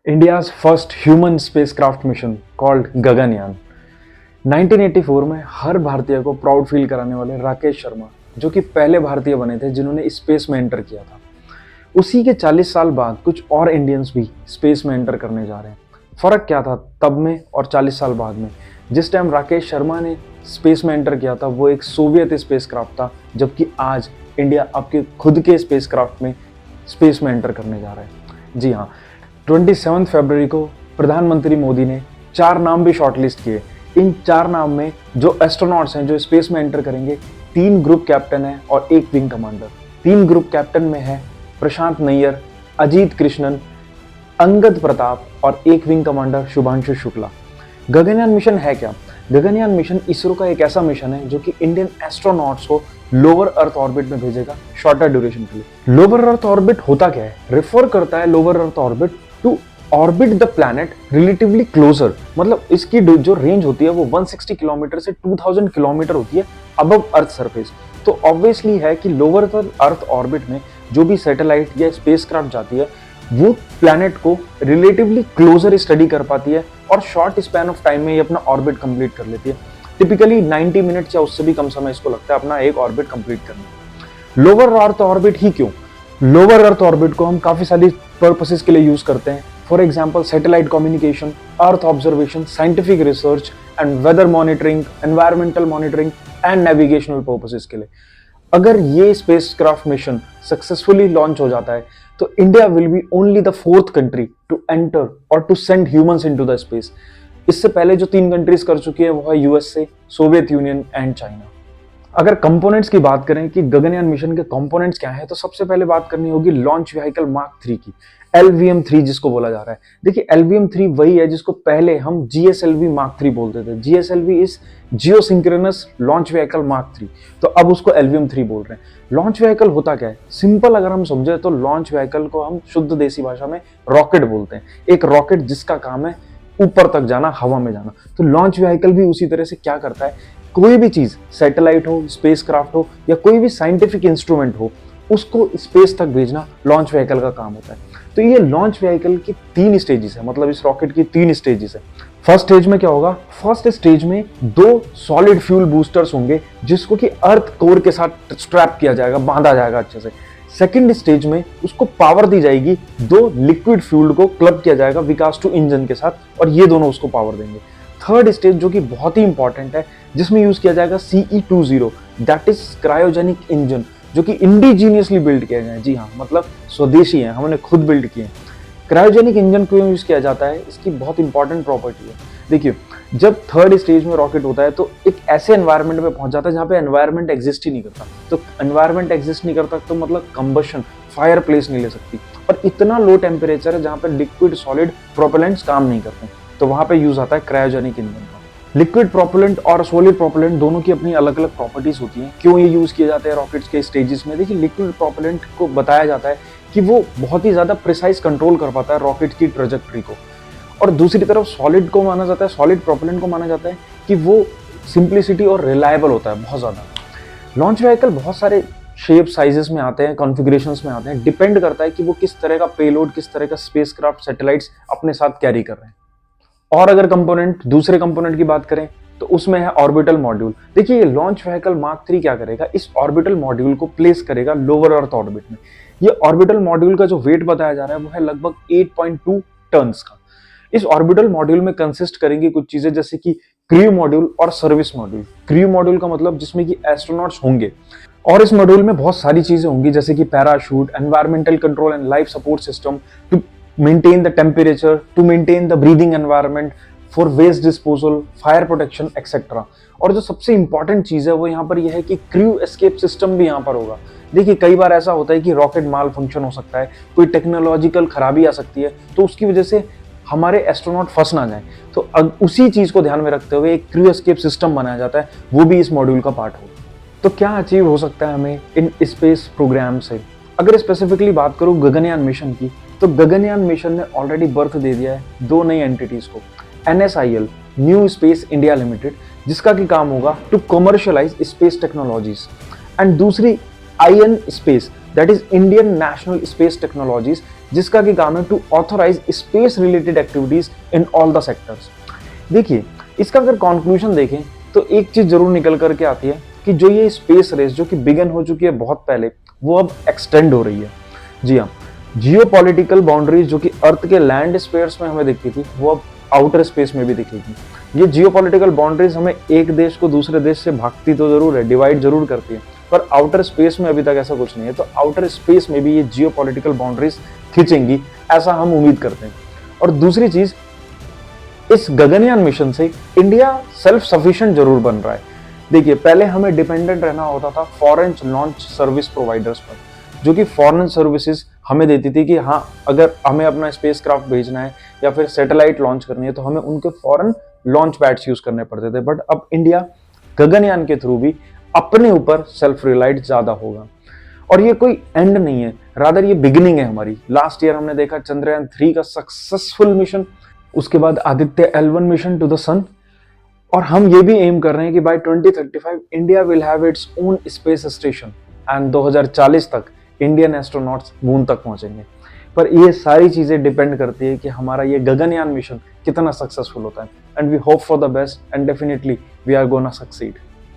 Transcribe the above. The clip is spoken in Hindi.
India's first human spacecraft mission called Gaganyaan 1984 में हर भारतीय को प्राउड फील कराने वाले राकेश शर्मा, जो कि पहले भारतीय बने थे जिन्होंने स्पेस में एंटर किया था। उसी के 40 साल बाद कुछ और इंडियंस भी स्पेस में एंटर करने जा रहे हैं। फर्क क्या था तब में और 40 साल बाद में? जिस टाइम राकेश शर्मा ने स्पेस में एंटर किया था वो एक सोवियत स्पेसक्राफ्ट था, जबकि आज इंडिया आपके खुद के स्पेसक्राफ्ट में स्पेस में एंटर करने जा रहा है। जी हाँ, 27 फरवरी को प्रधानमंत्री मोदी ने 4 नाम भी शॉर्टलिस्ट किए। इन 4 नाम में जो एस्ट्रोनॉट्स हैं जो स्पेस में एंटर करेंगे, 3 ग्रुप कैप्टन है और 1 विंग कमांडर। 3 ग्रुप कैप्टन में है प्रशांत नैयर, अजीत कृष्णन, अंगद प्रताप और 1 wing commander Shubhanshu Shukla. Gaganyaan mission है क्या? गगनयान मिशन इसरो का एक ऐसा मिशन है जो कि इंडियन एस्ट्रोनॉट्स को लोअर अर्थ ऑर्बिट में भेजेगा शॉर्टर ड्यूरेशन के लिए। लोअर अर्थ ऑर्बिट होता क्या है? रेफर करता है lower earth orbit to orbit the planet relatively closer. मतलब इसकी जो रेंज होती है वो 160 किलोमीटर से 2000 किलोमीटर होती है अबव अर्थ सरफेस। तो ऑब्वियसली है कि लोअर अर्थ ऑर्बिट में जो भी सैटेलाइट या स्पेसक्राफ्ट जाती है वो प्लैनेट को रिलेटिवली क्लोजर स्टडी कर पाती है और शॉर्ट स्पैन ऑफ टाइम में ये अपना ऑर्बिट कंप्लीट कर लेती है। टिपिकली 90 मिनट या उससे भी कम समय इसको लगता है अपना एक ऑर्बिट कंप्लीट करने में। लोअर अर्थ ऑर्बिट ही क्यों? लोअर अर्थ ऑर्बिट को हम काफी सारी पर्पसेस के लिए यूज करते हैं। For example satellite communication, earth observation, scientific research and weather monitoring, environmental monitoring and navigational purposes के लिए। अगर ये स्पेसक्राफ्ट मिशन सक्सेसफुली लॉन्च हो जाता है तो India will be only the 4th country to enter और to send humans into the space. इससे पहले जो 3 कंट्रीज कर चुकी है वो है USA, Soviet union and China. अगर कंपोनेंट्स की बात करें कि गगनयान मिशन के कंपोनेंट्स क्या हैं, तो सबसे पहले बात करनी होगी लॉन्च व्हीकल मार्क 3 की, LVM-3 जिसको बोला जा रहा है। देखिए LVM-3 वही है जिसको पहले हम GSLV मार्क 3 बोलते थे। GSLV is geosynchronous launch vehicle mark 3, तो अब उसको LVM-3 बोल रहे हैं। लॉन्च व्हीकल होता क्या है? सिंपल अगर हम समझे तो लॉन्च व्हीकल को हम शुद्ध देसी भाषा में रॉकेट बोलते हैं। एक रॉकेट जिसका काम है ऊपर तक जाना, हवा में जाना। तो लॉन्च व्हीकल भी उसी तरह से क्या करता है, कोई भी चीज, सैटेलाइट हो, स्पेसक्राफ्ट हो या कोई भी साइंटिफिक इंस्ट्रूमेंट हो, उसको स्पेस तक भेजना लॉन्च व्हीकल का काम होता है। तो ये लॉन्च व्हीकल की 3 स्टेजेस है, मतलब इस रॉकेट की 3 स्टेजेस है। फर्स्ट स्टेज में क्या होगा? फर्स्ट स्टेज में 2 सॉलिड फ्यूल बूस्टर्स होंगे जिसको कि अर्थ कोर के साथ स्ट्रैप किया जाएगा, बांधा जाएगा अच्छे से। सेकेंड स्टेज में उसको पावर दी जाएगी, 2 लिक्विड फ्यूल को क्लब किया जाएगा विकास 2 इंजन के साथ और ये दोनों उसको पावर देंगे। थर्ड स्टेज जो कि बहुत ही इंपॉर्टेंट है, जिसमें यूज किया जाएगा CE-20, that is cryogenic engine, जो कि इंडिजीनियसली बिल्ड किया गया है। जी हाँ, मतलब स्वदेशी है, हमने खुद बिल्ड किए हैं। क्रायोजेनिक इंजन क्यों यूज किया जाता है? इसकी बहुत इंपॉर्टेंट प्रॉपर्टी है। देखिए, जब थर्ड स्टेज में रॉकेट होता है तो एक ऐसे एनवायरनमेंट में पहुंच जाता है जहां पे एनवायरनमेंट एग्जिस्ट ही नहीं करता। तो एनवायरनमेंट एग्जिस्ट नहीं करता तो मतलब कंबशन, फायर प्लेस नहीं ले सकती। और इतना लो टेम्परेचर है जहां पे लिक्विड सॉलिड प्रोपेलेंट्स काम नहीं करते, तो वहां पे यूज आता है क्रायोजेनिक इंजन का। लिक्विड प्रोपेलेंट और सॉलिड प्रोपेलेंट दोनों की अपनी अलग अलग प्रॉपर्टीज होती हैं। क्यों ये यूज किए जाते हैं रॉकेट्स के स्टेजेस में? देखिए, लिक्विड प्रोपेलेंट को बताया जाता है कि वो बहुत ही ज्यादा प्रिसाइज कंट्रोल कर पाता है रॉकेट की ट्रेजेक्टरी को। और दूसरी तरफ सॉलिड को माना जाता है, सॉलिड प्रोपेलेंट को माना जाता है कि वो सिंप्लिसिटी और रिलायबल होता है बहुत ज्यादा। लॉन्च व्हीकल बहुत सारे शेप साइजेस में आते हैं, कॉन्फ़िगरेशंस में आते हैं, डिपेंड करता है कि वो किस तरह का पेलोड, किस तरह का स्पेसक्राफ्ट, सैटेलाइट्स अपने साथ कैरी कर रहे हैं। और अगर कंपोनेंट, दूसरे कंपोनेंट की बात करें तो उसमें है ऑर्बिटल मॉड्यूल। देखिए, ये लॉन्च व्हीकल मार्क 3 क्या करेगा, इस ऑर्बिटल मॉड्यूल को प्लेस करेगा लोअर अर्थ ऑर्बिट में। ये ऑर्बिटल मॉड्यूल का जो वेट बताया जा रहा है वो है लगभग 8.2 टन्स का। इस ऑर्बिटल मॉड्यूल में कंसिस्ट करेंगी कुछ चीजें जैसे कि क्रू मॉड्यूल और सर्विस मॉड्यूल। क्रू मॉड्यूल का मतलब जिसमें कि एस्ट्रोनॉट्स होंगे, और इस मॉड्यूल में बहुत सारी चीजें होंगी जैसे कि parachute, environmental control and life support system to maintain the temperature, to maintain the breathing environment, for waste disposal, fire protection, etc. और जो सबसे इंपॉर्टेंट चीज है वो यहाँ पर यह है कि क्रू एस्केप सिस्टम भी यहाँ पर होगा। देखिए, कई बार ऐसा होता है कि रॉकेट माल फंक्शन हो सकता है, कोई टेक्नोलॉजिकल खराबी आ सकती है, तो उसकी वजह से हमारे एस्ट्रोनॉट फंस ना जाए, तो उसी चीज को ध्यान में रखते हुए एक क्रू एस्केप सिस्टम बनाया जाता है, वो भी इस मॉड्यूल का पार्ट होगा। तो क्या अचीव हो सकता है हमें इन स्पेस प्रोग्राम से? अगर स्पेसिफिकली बात करूँ गगनयान मिशन की, तो गगनयान मिशन ने ऑलरेडी बर्थ दे दिया है 2 नई एंटिटीज को। NSIL, new space India limited, जिसका की काम होगा to commercialise space technologies, and दूसरी IN space, that is Indian national space technologies, जिसका कि काम है to authorise space related activities in all the sectors. देखिए, इसका अगर कंक्लूजन देखें तो एक चीज जरूर निकल करके आती है कि जो ये स्पेस रेस जो कि बिगन हो चुकी है बहुत पहले, वो अब एक्सटेंड हो रही है। जी हाँ, जियोपॉलिटिकल बाउंड्रीज जो कि अर्थ के लैंड स्पेयर्स में हमें दिखती थी, वो अब आउटर स्पेस में भी दिखेगी। ये जियोपॉलिटिकल बाउंड्रीज हमें एक देश को दूसरे देश से भागती तो जरूर है, डिवाइड जरूर करती है, पर आउटर स्पेस में अभी तक ऐसा कुछ नहीं है। तो आउटर स्पेस में भी ये जियोपॉलिटिकल बाउंड्रीज खींचेंगी, ऐसा हम उम्मीद करते हैं। और दूसरी चीज, इस गगनयान मिशन से इंडिया सेल्फ सफिशिएंट जरूर बन रहा है। देखिए, पहले हमें डिपेंडेंट रहना होता था फॉरेन लॉन्च सर्विस प्रोवाइडर्स पर, जो कि फॉरेन सर्विसेज हमें देती थी कि हाँ, अगर हमें अपना स्पेस क्राफ्ट भेजना है या फिर सैटेलाइट लॉन्च करनी है तो हमें उनके फॉरेन लॉन्च पैड्स यूज करने पड़ते थे। बट अब इंडिया गगनयान के थ्रू भी अपने ऊपर सेल्फ रिलाइड ज्यादा होगा। और ये कोई एंड नहीं है, रादर ये बिगिनिंग है हमारी। लास्ट ईयर हमने देखा चंद्रयान 3 का सक्सेसफुल मिशन, उसके बाद Aditya L1 mission to the sun, और हम ये भी एम कर रहे हैं कि by 2035 India will have its own space station and 2040 तक इंडियन एस्ट्रोनॉट्स मून तक पहुंचेंगे। पर ये सारी चीजें डिपेंड करती है कि हमारा ये गगनयान मिशन कितना सक्सेसफुल होता है। And we hope for the best and definitely we are gonna succeed.